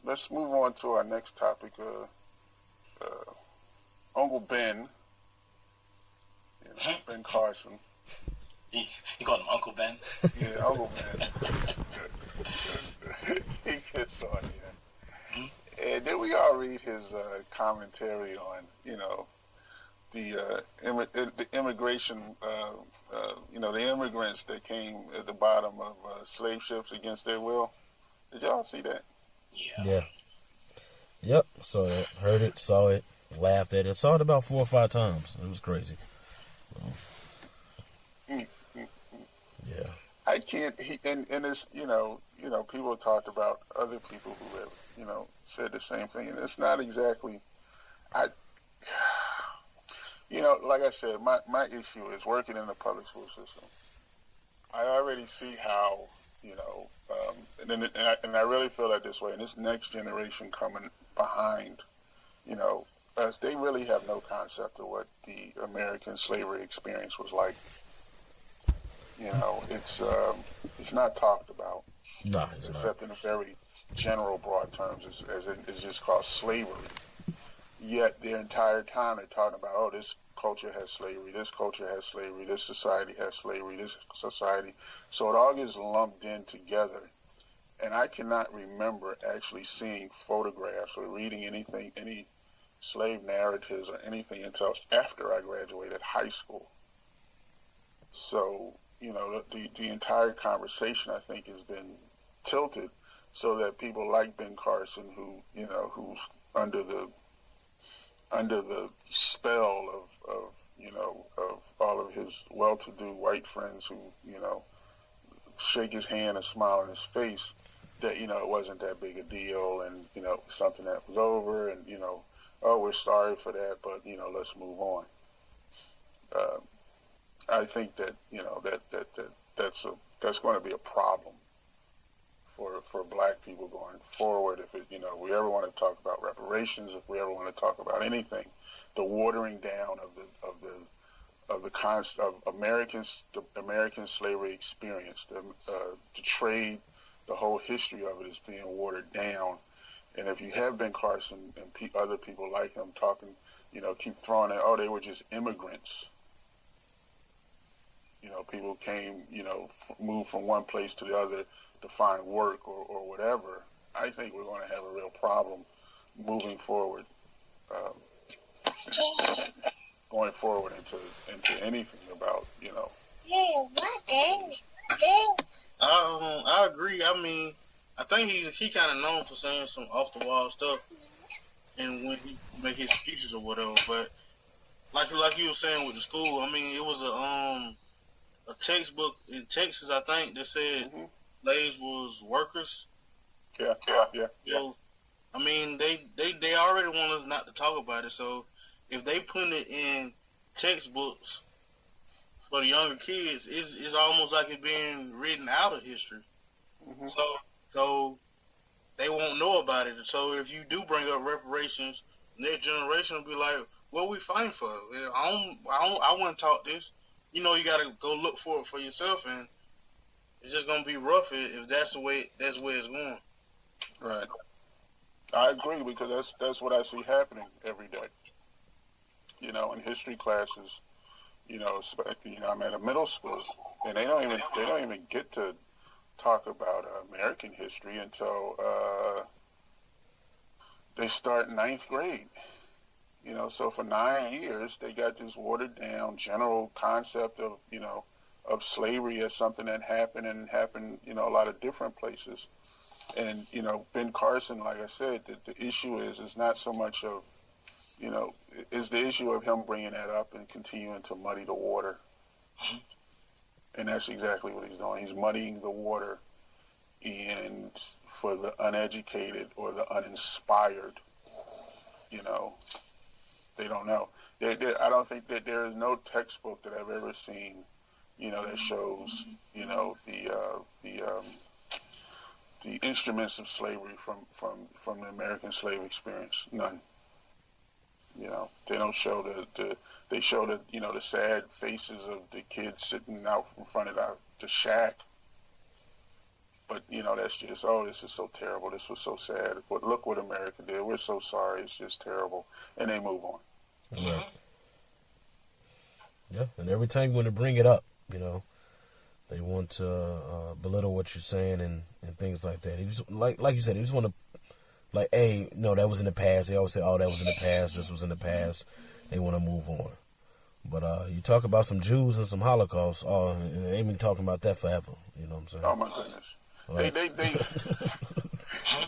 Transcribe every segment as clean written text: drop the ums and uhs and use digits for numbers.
let's move on to our next topic. Uncle Ben, Ben Carson. You call him Uncle Ben? Yeah, Uncle Ben. He gets on here. And then we all read his commentary on, the immigration, the immigrants that came at the bottom of slave ships against their will. Did y'all see that? Yeah. Yep. Saw it. Heard it. Saw it. Laughed at it. Saw it about 4 or 5 times. It was crazy. Yeah. I can't. And it's people talked about other people who have said the same thing, and it's not exactly. Like I said, my issue is working in the public school system. I already see how and I really feel that this way. And this next generation coming behind, us, they really have no concept of what the American slavery experience was like. It's not talked about. No, except in a very general, broad terms, it's just called slavery. Yet the entire time they're talking about, oh, this culture has slavery, this culture has slavery, this society has slavery, this society. So it all gets lumped in together. And I cannot remember actually seeing photographs or reading any slave narratives or anything until after I graduated high school. So, the entire conversation, I think, has been tilted so that people like Ben Carson, who's under the spell of all of his well-to-do white friends who, shake his hand and smile on his face, that, it wasn't that big a deal and, something that was over and, oh, we're sorry for that, but, let's move on. I think that, that's going to be a problem for black people going forward. If we ever want to talk about reparations, if we ever want to talk about anything, the watering down of the American slavery experience, the trade, the whole history of it is being watered down. And if you have Ben Carson and other people like him talking, keep throwing out, oh, they were just immigrants. People came, moved from one place to the other to find work or whatever. I think we're going to have a real problem moving forward, going forward into anything about, I agree. I mean, I think he kind of known for saying some off the wall stuff, and when he make his speeches or whatever. But like you were saying with the school, I mean, it was a textbook in Texas, I think, that said slaves was workers. Yeah. So, I mean, they already want us not to talk about it. So, if they put it in textbooks for the younger kids, it's almost like it's being written out of history. Mm-hmm. So they won't know about it. So if you do bring up reparations, next generation will be like, "What are we fighting for? I wouldn't talk this." You got to go look for it for yourself, and it's just gonna be rough if that's the way it's going. Right. I agree because that's what I see happening every day. In history classes, I'm at a middle school, and they don't even get to talk about American history until they start 9th grade. So for 9 years, they got this watered down general concept of slavery as something that happened a lot of different places. And, Ben Carson, like I said, the issue is not so much of, is the issue of him bringing that up and continuing to muddy the water. And that's exactly what he's doing. He's muddying the water, and for the uneducated or the uninspired, they don't know. I don't think that there is no textbook that I've ever seen, that shows, the instruments of slavery from the American slave experience. None. They don't show they show the sad faces of the kids sitting out in front of the shack, But that's just, this is so terrible. This was so sad. Look what America did. We're so sorry. It's just terrible, and they move on. Right. Yeah, and every time you want to bring it up, they want to belittle what you're saying and things like that. They just like you said, they just want to hey, no, that was in the past. They always say, oh, that was in the past. This was in the past. They want to move on. But you talk about some Jews and some Holocaust, and they've been talking about that forever. You know what I'm saying? Oh my goodness. Right.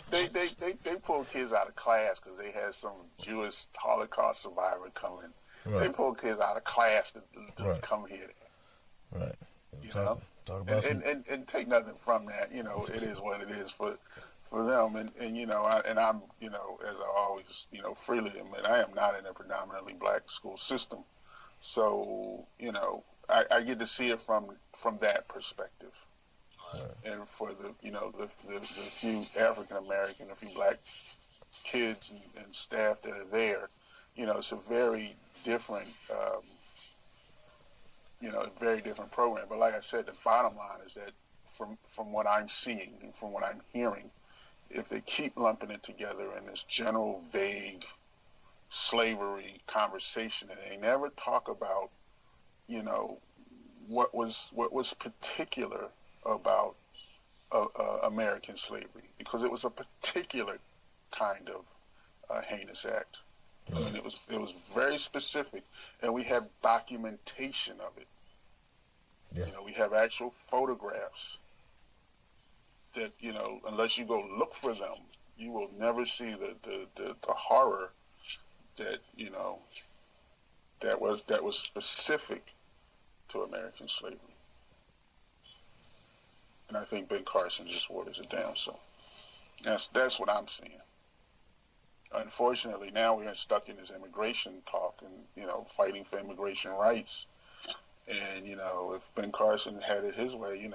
They pull kids out of class because they had some Jewish Holocaust survivor coming. Right. They pull kids out of class to come here. Right. Talk about and take nothing from that. It is what it is for them. And I'm as I always freely admit, I am not in a predominantly black school system. So I get to see it from that perspective. Right. And for the few African American, a few black kids and staff that are there, it's a very different, very different program. But like I said, the bottom line is that from what I'm seeing and from what I'm hearing, if they keep lumping it together in this general vague slavery conversation, and they never talk about, what was particular about American slavery, because it was a particular kind of heinous act. I mean, it was very specific, and we have documentation of it. Yeah. We have actual photographs that unless you go look for them, you will never see the horror that that was specific to American slavery. And I think Ben Carson just waters it down. So that's what I'm seeing. Unfortunately, now we're stuck in this immigration talk and fighting for immigration rights. And if Ben Carson had it his way,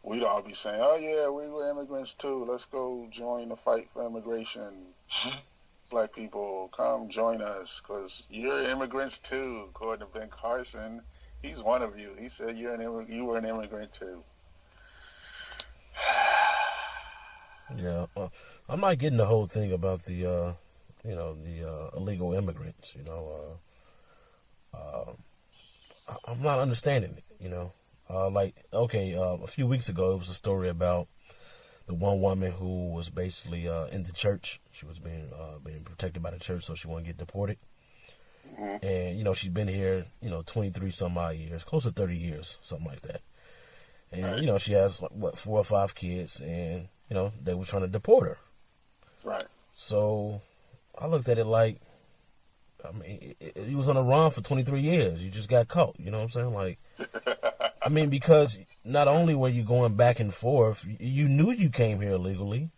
we'd all be saying, "Oh yeah, we were immigrants too. Let's go join the fight for immigration. Black people, come join us, because you're immigrants too." According to Ben Carson, he's one of you. He said you were an immigrant too. Yeah, I'm not getting the whole thing about the illegal immigrants. I'm not understanding it. A few weeks ago, it was a story about the one woman who was basically in the church. She was being protected by the church, so she wouldn't get deported. Mm-hmm. And she's been here 23 some odd years, close to 30 years, something like that. And right. She has 4 or 5 kids, and they were trying to deport her. Right. So I looked at it like, you was on a run for 23 years. You just got caught. You know what I'm saying? Because not only were you going back and forth, you knew you came here illegally.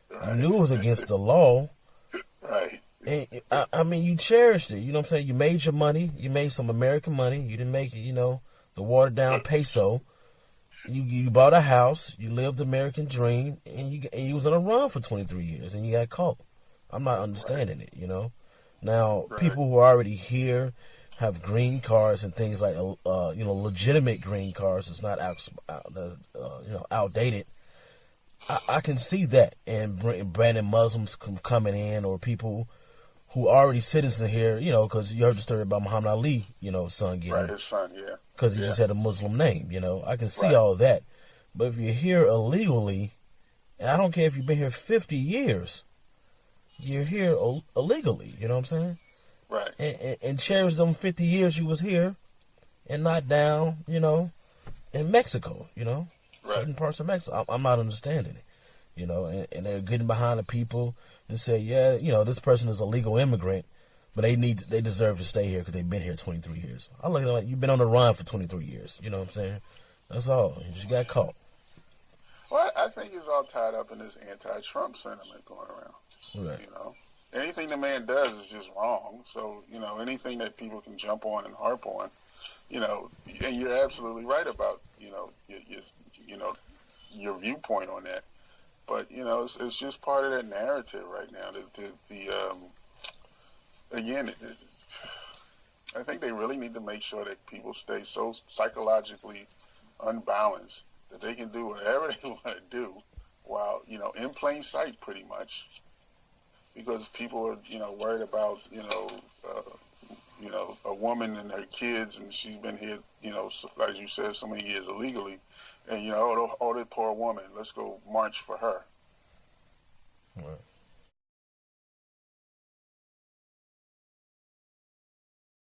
Right. You knew it was against the law. Right. And you cherished it. You know what I'm saying? You made your money. You made some American money. You didn't make it, the watered down peso. You bought a house. You lived the American dream, and you was on a run for 23 years, and you got caught. I'm not understanding it. Now, people who are already here have green cards and things like, legitimate green cards. It's not outdated. I can see that, and branding Muslims coming in, or people who are already citizens here, because you heard the story about Muhammad Ali, son getting. Right, his son, yeah. Because he just had a Muslim name, I can see all that. But if you're here illegally, and I don't care if you've been here 50 years, you're here illegally, you know what I'm saying? Right. And cherish them 50 years you was here, and not down, in Mexico, Right. Certain parts of Mexico. I'm not understanding it, and they're getting behind the people and say, yeah, this person is a legal immigrant, but they deserve to stay here because they've been here 23 years. I look at it like, you've been on the run for 23 years, you know what I'm saying? That's all. You just got caught. Well, I think it's all tied up in this anti-Trump sentiment going around. Right. Anything the man does is just wrong. So, anything that people can jump on and harp on, and you're absolutely right about, your viewpoint on that. But, it's just part of that narrative right now. I think they really need to make sure that people stay so psychologically unbalanced that they can do whatever they want to do, while in plain sight, pretty much, because people are worried about a woman and her kids, and she's been here like you said, so many years illegally, and oh, the poor woman, let's go march for her.